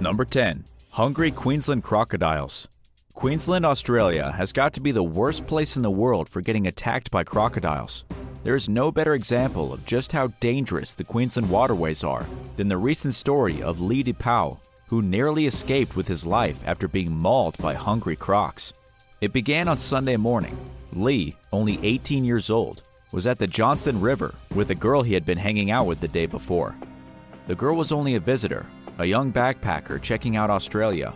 Number 10. Hungry Queensland crocodiles. Queensland, Australia has got to be the worst place in the world for getting attacked by crocodiles. There is no better example of just how dangerous the Queensland waterways are than the recent story of Lee DePau, who narrowly escaped with his life after being mauled by hungry crocs. It began on Sunday morning. Lee, only 18 years old, was at the Johnston River with a girl he had been hanging out with the day before. The girl was only a visitor, a young backpacker checking out Australia.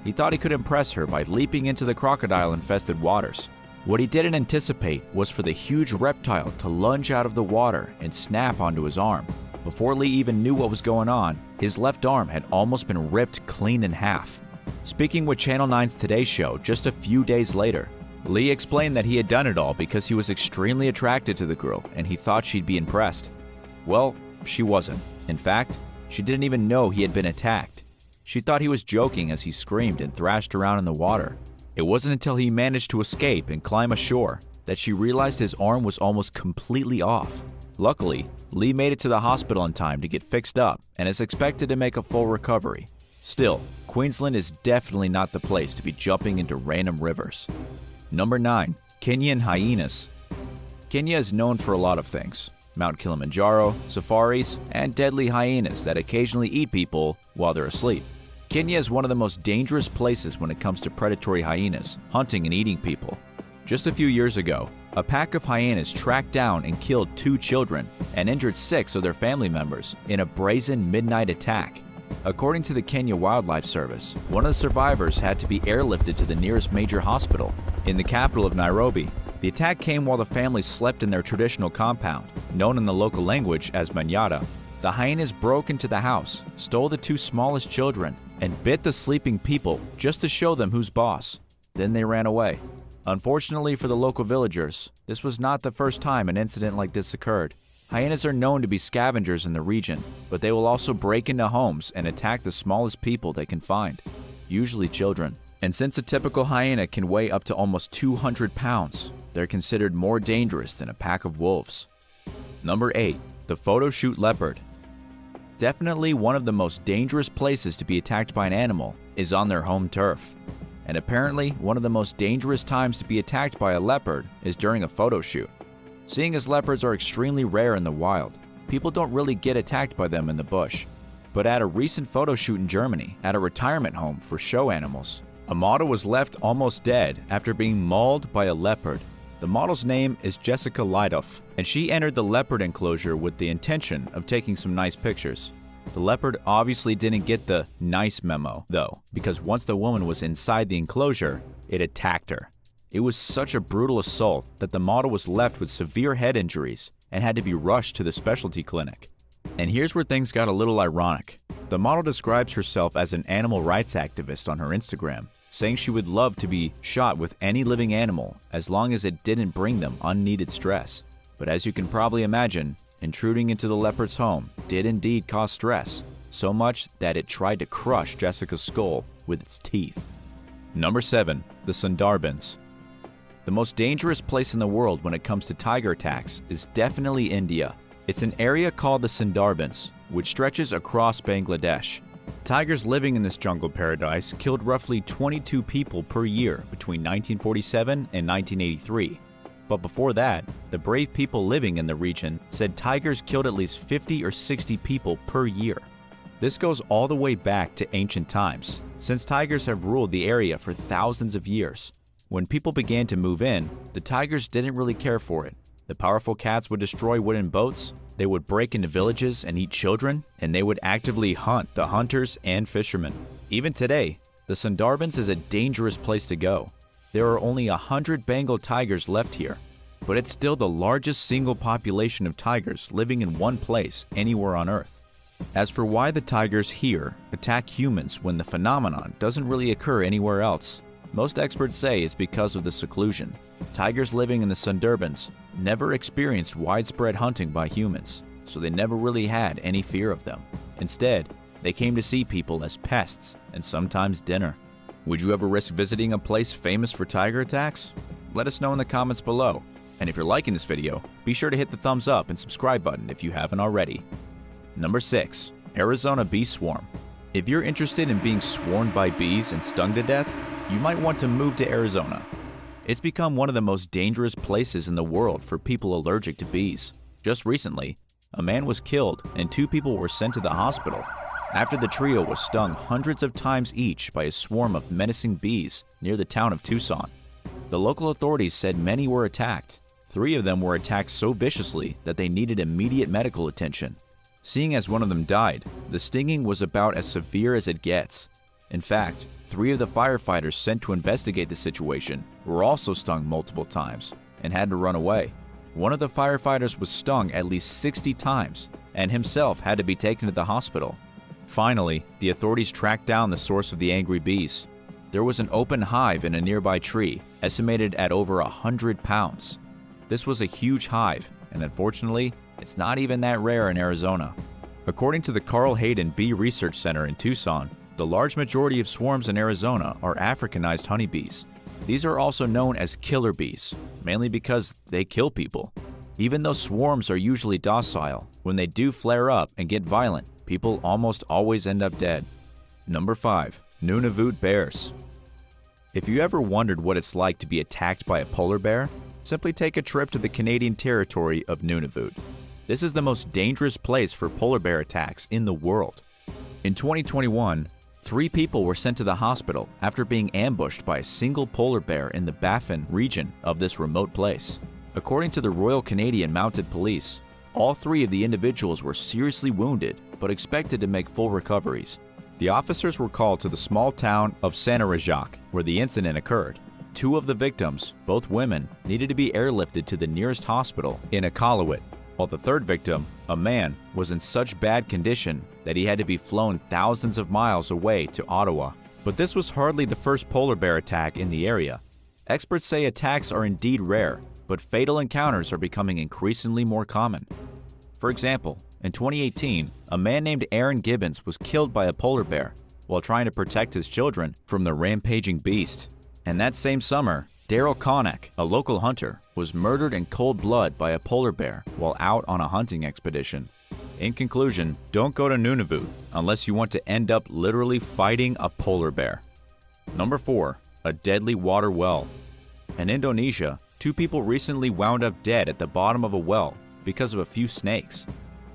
He thought he could impress her by leaping into the crocodile-infested waters. What he didn't anticipate was for the huge reptile to lunge out of the water and snap onto his arm. Before Lee even knew what was going on, his left arm had almost been ripped clean in half. Speaking with Channel 9's Today Show just a few days later, Lee explained that he had done it all because he was extremely attracted to the girl and he thought she'd be impressed. Well, she wasn't. In fact, she didn't even know he had been attacked. She thought he was joking as he screamed and thrashed around in the water. It wasn't until he managed to escape and climb ashore that she realized his arm was almost completely off. Luckily, Lee made it to the hospital in time to get fixed up and is expected to make a full recovery. Still, Queensland is definitely not the place to be jumping into random rivers. Number 9. Kenyan hyenas. Kenya is known for a lot of things: Mount Kilimanjaro, safaris, and deadly hyenas that occasionally eat people while they're asleep. Kenya is one of the most dangerous places when it comes to predatory hyenas, hunting and eating people. Just a few years ago, a pack of hyenas tracked down and killed 2 children and injured 6 of their family members in a brazen midnight attack. According to the Kenya Wildlife Service, one of the survivors had to be airlifted to the nearest major hospital in the capital of Nairobi. The attack came while the family slept in their traditional compound, known in the local language as Manyata. The hyenas broke into the house, stole the 2 smallest children, and bit the sleeping people just to show them who's boss. Then they ran away. Unfortunately for the local villagers, this was not the first time an incident like this occurred. Hyenas are known to be scavengers in the region, but they will also break into homes and attack the smallest people they can find, usually children. And since a typical hyena can weigh up to almost 200 pounds, they're considered more dangerous than a pack of wolves. Number 8. The photo shoot leopard. Definitely one of the most dangerous places to be attacked by an animal is on their home turf. And apparently, one of the most dangerous times to be attacked by a leopard is during a photo shoot. Seeing as leopards are extremely rare in the wild, people don't really get attacked by them in the bush. But at a recent photo shoot in Germany, at a retirement home for show animals, a model was left almost dead after being mauled by a leopard. The model's name is Jessica Leidoff, and she entered the leopard enclosure with the intention of taking some nice pictures. The leopard obviously didn't get the nice memo, though, because once the woman was inside the enclosure, it attacked her. It was such a brutal assault that the model was left with severe head injuries and had to be rushed to the specialty clinic. And here's where things got a little ironic. The model describes herself as an animal rights activist on her Instagram, saying she would love to be shot with any living animal as long as it didn't bring them unneeded stress. But as you can probably imagine, intruding into the leopard's home did indeed cause stress, so much that it tried to crush Jessica's skull with its teeth. Number 7. The Sundarbans. The most dangerous place in the world when it comes to tiger attacks is definitely India. It's an area called the Sundarbans, which stretches across Bangladesh. Tigers living in this jungle paradise killed roughly 22 people per year between 1947 and 1983. But before that, the brave people living in the region said tigers killed at least 50 or 60 people per year. This goes all the way back to ancient times, since tigers have ruled the area for thousands of years. When people began to move in, the tigers didn't really care for it. The powerful cats would destroy wooden boats, they would break into villages and eat children, and they would actively hunt the hunters and fishermen. Even today, the Sundarbans is a dangerous place to go. There are only 100 Bengal tigers left here, but it's still the largest single population of tigers living in one place anywhere on Earth. As for why the tigers here attack humans when the phenomenon doesn't really occur anywhere else, most experts say it's because of the seclusion. Tigers living in the Sundarbans never experienced widespread hunting by humans, so they never really had any fear of them. Instead, they came to see people as pests and sometimes dinner. Would you ever risk visiting a place famous for tiger attacks? Let us know in the comments below. And if you're liking this video, be sure to hit the thumbs up and subscribe button if you haven't already. Number 6. Arizona Bee Swarm. If you're interested in being swarmed by bees and stung to death, you might want to move to Arizona. It's become one of the most dangerous places in the world for people allergic to bees. Just recently, a man was killed and 2 people were sent to the hospital after the trio was stung hundreds of times each by a swarm of menacing bees near the town of Tucson. The local authorities said many were attacked. 3 of them were attacked so viciously that they needed immediate medical attention. Seeing as one of them died, the stinging was about as severe as it gets. In fact, 3 of the firefighters sent to investigate the situation were also stung multiple times and had to run away. One of the firefighters was stung at least 60 times and himself had to be taken to the hospital. Finally, the authorities tracked down the source of the angry bees. There was an open hive in a nearby tree, estimated at over 100 pounds. This was a huge hive, and unfortunately, it's not even that rare in Arizona. According to the Carl Hayden Bee Research Center in Tucson, the large majority of swarms in Arizona are Africanized honeybees. These are also known as killer bees, mainly because they kill people. Even though swarms are usually docile, when they do flare up and get violent, people almost always end up dead. Number 5. Nunavut bears. If you ever wondered what it's like to be attacked by a polar bear, simply take a trip to the Canadian territory of Nunavut. This is the most dangerous place for polar bear attacks in the world. In 2021, 3 people were sent to the hospital after being ambushed by a single polar bear in the Baffin region of this remote place. According to the Royal Canadian Mounted Police, all 3 of the individuals were seriously wounded but expected to make full recoveries. The officers were called to the small town of Sanarajak, where the incident occurred. 2 of the victims, both women, needed to be airlifted to the nearest hospital in Iqaluit, while the 3rd victim, a man, was in such bad condition that he had to be flown thousands of miles away to Ottawa. But this was hardly the first polar bear attack in the area. Experts say attacks are indeed rare, but fatal encounters are becoming increasingly more common. For example, in 2018, a man named Aaron Gibbons was killed by a polar bear while trying to protect his children from the rampaging beast. And that same summer, Daryl Connick, a local hunter, was murdered in cold blood by a polar bear while out on a hunting expedition. In conclusion, don't go to Nunavut unless you want to end up literally fighting a polar bear. Number 4. A deadly water well. In Indonesia, 2 people recently wound up dead at the bottom of a well because of a few snakes.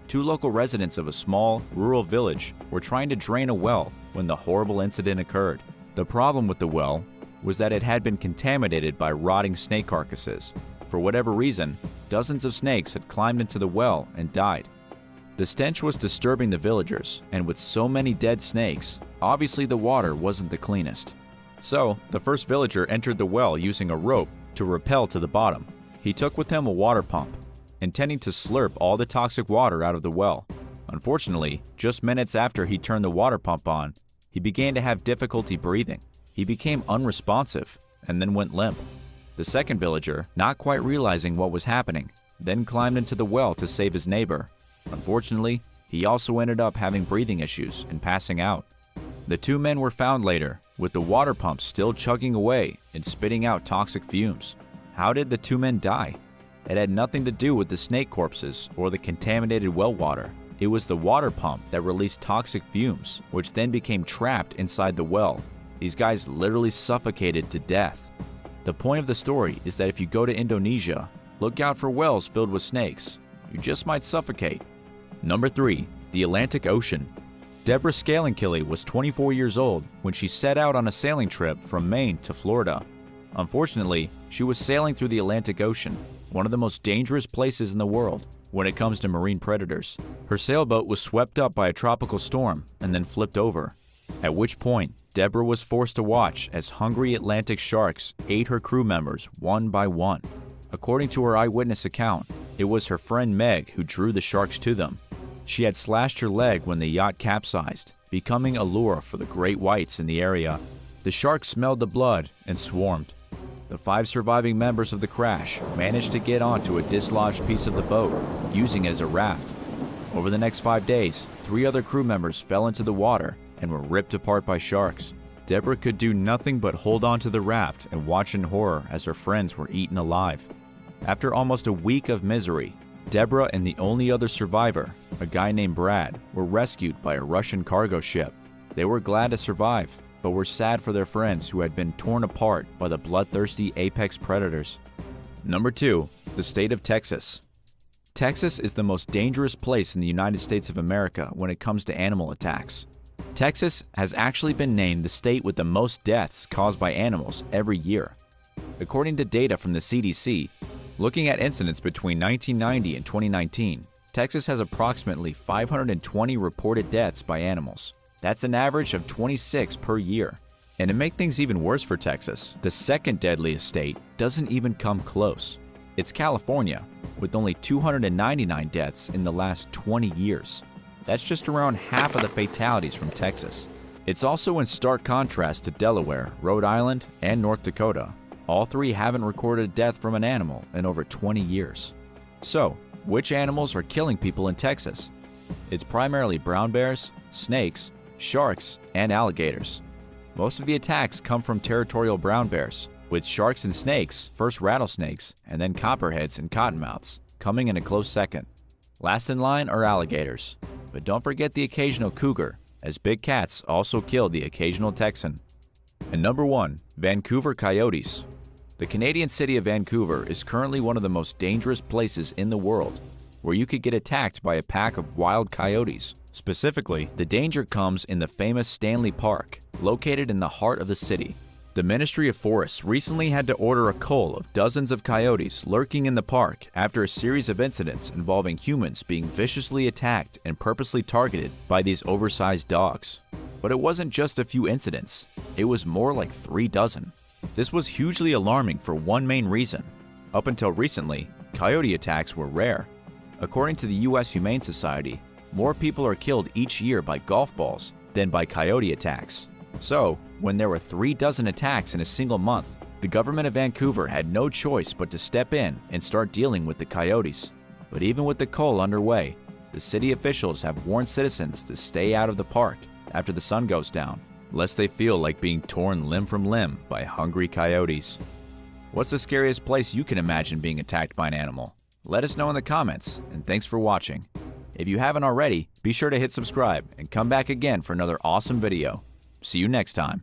2 local residents of a small, rural village were trying to drain a well when the horrible incident occurred. The problem with the well was that it had been contaminated by rotting snake carcasses. For whatever reason, dozens of snakes had climbed into the well and died. The stench was disturbing the villagers, and with so many dead snakes, obviously the water wasn't the cleanest. So, the first villager entered the well using a rope to rappel to the bottom. He took with him a water pump, intending to slurp all the toxic water out of the well. Unfortunately, just minutes after he turned the water pump on, he began to have difficulty breathing. He became unresponsive and then went limp. The second villager, not quite realizing what was happening, then climbed into the well to save his neighbor. Unfortunately, he also ended up having breathing issues and passing out. The 2 men were found later, with the water pump still chugging away and spitting out toxic fumes. How did the 2 men die? It had nothing to do with the snake corpses or the contaminated well water. It was the water pump that released toxic fumes, which then became trapped inside the well. These guys literally suffocated to death. The point of the story is that if you go to Indonesia, look out for wells filled with snakes. You just might suffocate. Number 3. The Atlantic Ocean. Deborah Scalinkilly was 24 years old when she set out on a sailing trip from Maine to Florida. Unfortunately, she was sailing through the Atlantic Ocean, one of the most dangerous places in the world when it comes to marine predators. Her sailboat was swept up by a tropical storm and then flipped over, at which point Deborah was forced to watch as hungry Atlantic sharks ate her crew members one by one. According to her eyewitness account, it was her friend Meg who drew the sharks to them. She had slashed her leg when the yacht capsized, becoming a lure for the great whites in the area. The sharks smelled the blood and swarmed. The 5 surviving members of the crash managed to get onto a dislodged piece of the boat, using it as a raft. Over the next 5 days, 3 other crew members fell into the water and were ripped apart by sharks. Deborah could do nothing but hold on to the raft and watch in horror as her friends were eaten alive. After almost a week of misery, Deborah and the only other survivor, a guy named Brad, were rescued by a Russian cargo ship. They were glad to survive, but were sad for their friends who had been torn apart by the bloodthirsty apex predators. Number 2. The state of Texas. Texas is the most dangerous place in the United States of America when it comes to animal attacks. Texas has actually been named the state with the most deaths caused by animals every year. According to data from the CDC, looking at incidents between 1990 and 2019, Texas has approximately 520 reported deaths by animals. That's an average of 26 per year. And to make things even worse for Texas, the second deadliest state doesn't even come close. It's California, with only 299 deaths in the last 20 years. That's just around half of the fatalities from Texas. It's also in stark contrast to Delaware, Rhode Island, and North Dakota. All three haven't recorded a death from an animal in over 20 years. So, which animals are killing people in Texas? It's primarily brown bears, snakes, sharks, and alligators. Most of the attacks come from territorial brown bears, with sharks and snakes, first rattlesnakes, and then copperheads and cottonmouths, coming in a close second. Last in line are alligators, but don't forget the occasional cougar, as big cats also kill the occasional Texan. And number 1, Vancouver coyotes. The Canadian city of Vancouver is currently one of the most dangerous places in the world, where you could get attacked by a pack of wild coyotes. Specifically, the danger comes in the famous Stanley Park, located in the heart of the city. The Ministry of Forests recently had to order a cull of dozens of coyotes lurking in the park after a series of incidents involving humans being viciously attacked and purposely targeted by these oversized dogs. But it wasn't just a few incidents, it was more like 3 dozen. This was hugely alarming for one main reason. Up until recently, coyote attacks were rare. According to the U.S. Humane Society, more people are killed each year by golf balls than by coyote attacks. So, when there were 3 dozen attacks in a single month, the government of Vancouver had no choice but to step in and start dealing with the coyotes. But even with the cull underway, the city officials have warned citizens to stay out of the park after the sun goes down, lest they feel like being torn limb from limb by hungry coyotes. What's the scariest place you can imagine being attacked by an animal? Let us know in the comments, and thanks for watching. If you haven't already, be sure to hit subscribe and come back again for another awesome video. See you next time.